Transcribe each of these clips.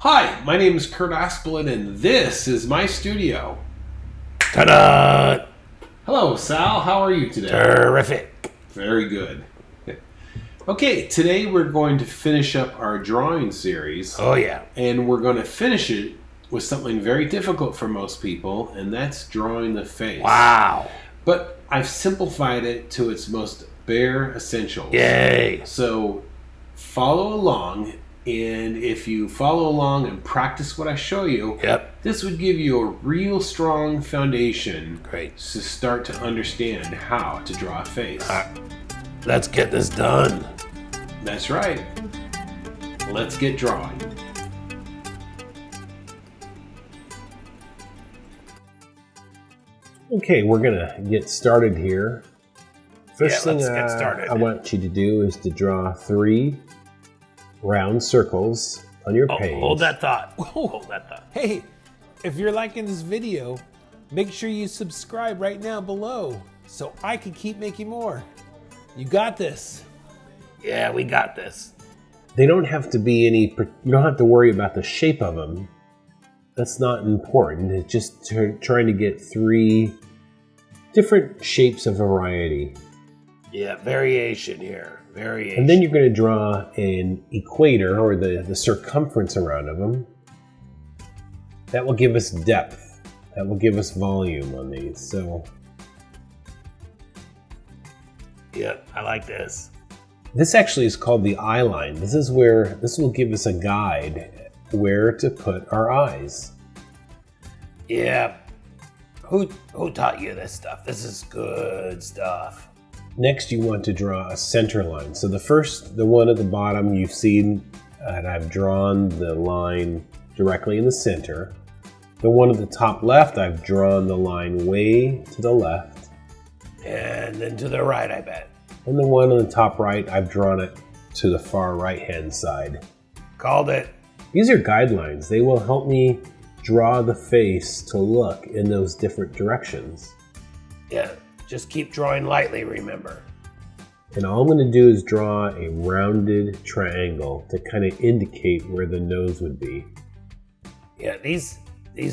Hi, my name is Kurt Aspland, and this is my studio. Ta-da! Hello, Sal. How are you today? Terrific. Very good. Okay, today we're going to finish up our drawing series. Oh, yeah. And we're going to finish it with something very difficult for most people, and that's drawing the face. Wow. But I've simplified it to its most bare essentials. Yay. So follow along, and if you follow along and practice what I show you, this would give you a real strong foundation to start to understand how to draw a face. Let's get this done. That's right. Let's get drawing. Okay, we're gonna get started here. First thing let's get started. I want you to do is to draw 3 round circles on your page. Hold that thought. Hold that thought. Hey, if you're liking this video, make sure you subscribe right now below so I can keep making more. You got this. Yeah, we got this. They don't have to be you don't have to worry about the shape of them. That's not important. It's just trying to get 3 different shapes of variety. Yeah, variation here. Variation. And then you're going to draw an equator, or the circumference around of them. That will give us depth. That will give us volume on these. So, yeah, I like this. this actually is called the eye line. This will give us a guide where to put our eyes. Yeah. Who taught you this stuff? This is good stuff. Next, you want to draw a center line. So the one at the bottom you've seen, and I've drawn the line directly in the center. The one at the top left, I've drawn the line way to the left. And then to the right, I bet. And the one on the top right, I've drawn it to the far right-hand side. Called it. These are guidelines. They will help me draw the face to look in those different directions. Yeah, just keep drawing lightly, remember. And all I'm going to do is draw a rounded triangle to kind of indicate where the nose would be. Yeah, these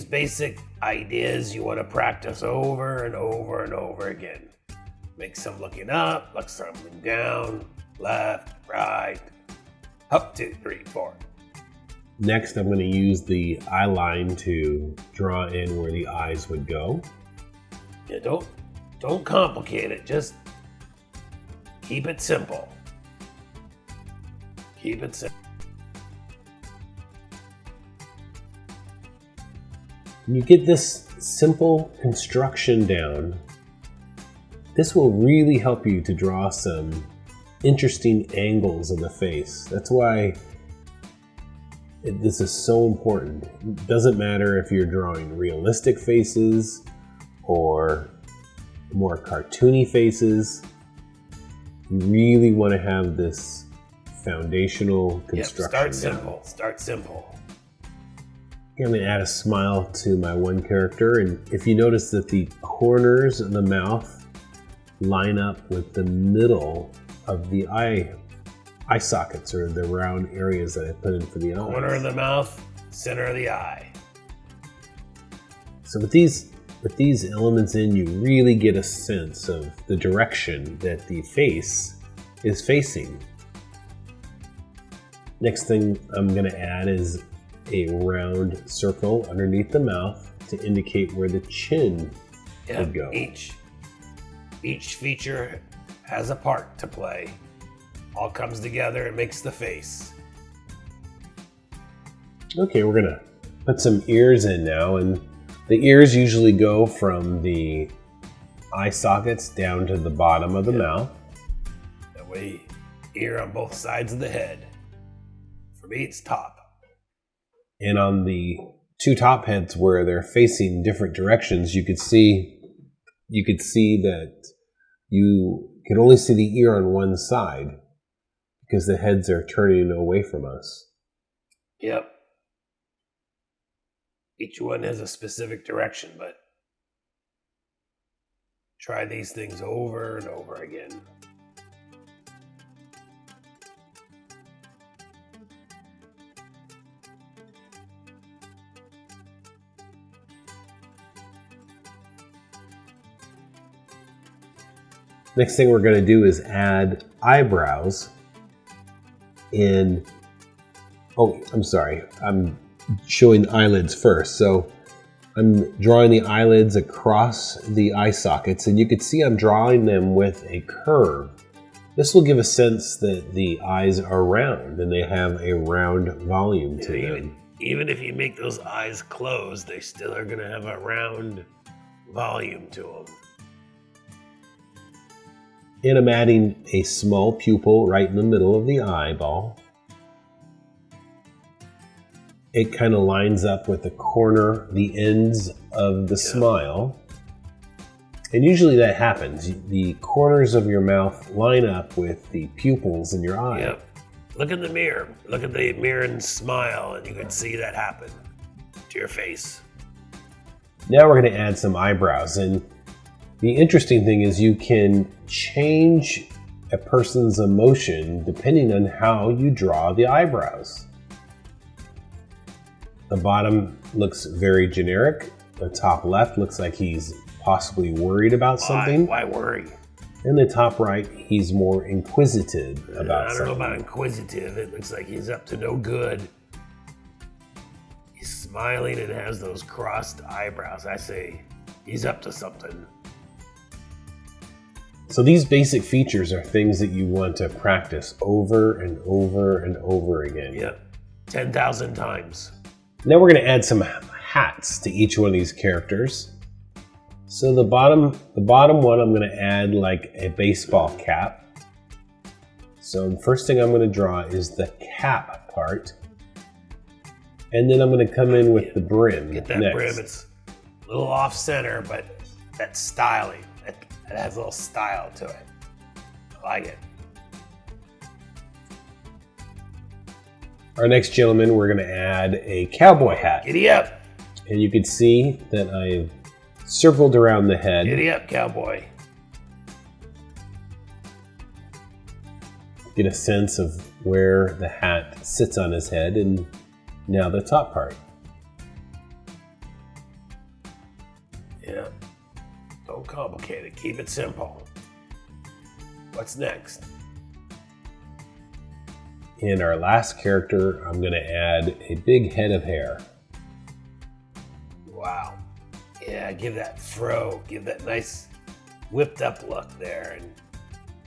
basic ideas you want to practice over and over and over again. Make some looking up, look some looking down, left, right, up, 2, 3, 4. Next, I'm going to use the eye line to draw in where the eyes would go. Yeah, don't complicate it. Just keep it simple. Keep it simple. When you get this simple construction down, this will really help you to draw some interesting angles in the face. That's why this is so important. It doesn't matter if you're drawing realistic faces or more cartoony faces. You really want to have this foundational construction. Start simple. I'm going to add a smile to my one character, and if you notice that the corners of the mouth line up with the middle of the eye sockets, or the round areas that I put in for the eyes. Corner of the mouth, center of the eye. So with these elements in, you really get a sense of the direction that the face is facing. Next thing I'm going to add is a round circle underneath the mouth to indicate where the chin would go. Each feature has a part to play. All comes together and makes the face. Okay, we're gonna put some ears in now, and the ears usually go from the eye sockets down to the bottom of the mouth. That way, ear on both sides of the head. For me, it's top. And on the 2 top heads where they're facing different directions, you could see that you can only see the ear on one side because the heads are turning away from us. Yep. Each one has a specific direction, but try these things over and over again. Next thing we're going to do is add eyebrows in, oh, I'm sorry, I'm showing the eyelids first. So I'm drawing the eyelids across the eye sockets, and you can see I'm drawing them with a curve. This will give a sense that the eyes are round and they have a round volume to them. Even if you make those eyes closed, they still are going to have a round volume to them. And I'm adding a small pupil right in the middle of the eyeball. It kind of lines up with the ends of the smile. And usually that happens. The corners of your mouth line up with the pupils in your eye. Yep. Look in the mirror. Look at the mirror and smile, and you can see that happen to your face. Now we're going to add some eyebrows. And the interesting thing is you can change a person's emotion depending on how you draw the eyebrows. The bottom looks very generic. The top left looks like he's possibly worried about something. Why worry? In the top right, he's more inquisitive about something. I don't know about inquisitive. It looks like he's up to no good. He's smiling and has those crossed eyebrows. I say he's up to something. So these basic features are things that you want to practice over and over and over again. Yep, 10,000 times. Now we're going to add some hats to each one of these characters. So the bottom one, I'm going to add like a baseball cap. So the first thing I'm going to draw is the cap part. And then I'm going to come in with the brim. Get that next. brim. It's a little off center, but that styling. It has a little style to it. I like it. Our next gentleman, we're going to add a cowboy hat. Giddy up. And you can see that I've circled around the head. Giddy up, cowboy. Get a sense of where the hat sits on his head, and now the top part. Yeah. Don't complicate it. Keep it simple. What's next? In our last character, I'm going to add a big head of hair. Wow. Yeah, give that fro. Give that nice whipped up look there. And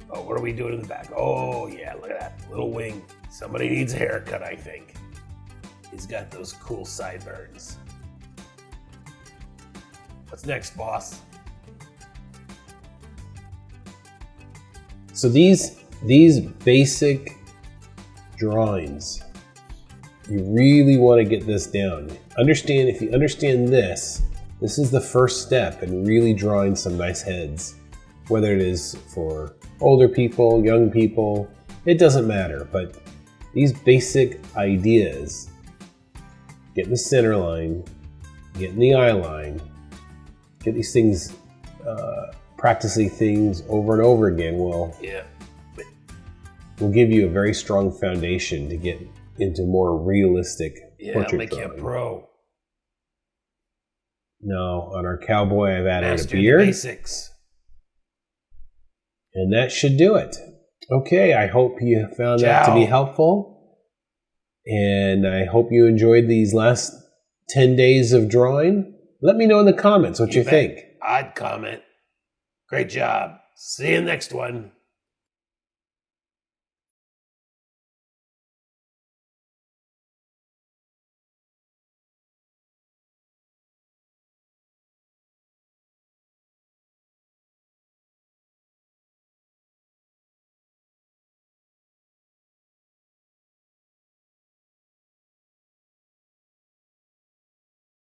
oh, what are we doing in the back? Oh, yeah, look at that little wing. Somebody needs a haircut, I think. He's got those cool sideburns. What's next, boss? So these basic drawings, you really want to get this down. If you understand this is the first step in really drawing some nice heads. Whether it is for older people, young people, it doesn't matter. But these basic ideas, getting the center line, getting the eye line, get these things, practicing things over and over again will give you a very strong foundation to get into more realistic portrait it'll make drawing. you a pro. Now, on our cowboy, I've added Master a beard. the basics. And that should do it. Okay, I hope you found that to be helpful. And I hope you enjoyed these last 10 days of drawing. Let me know in the comments what you think. I'd comment. Great job. See you next one.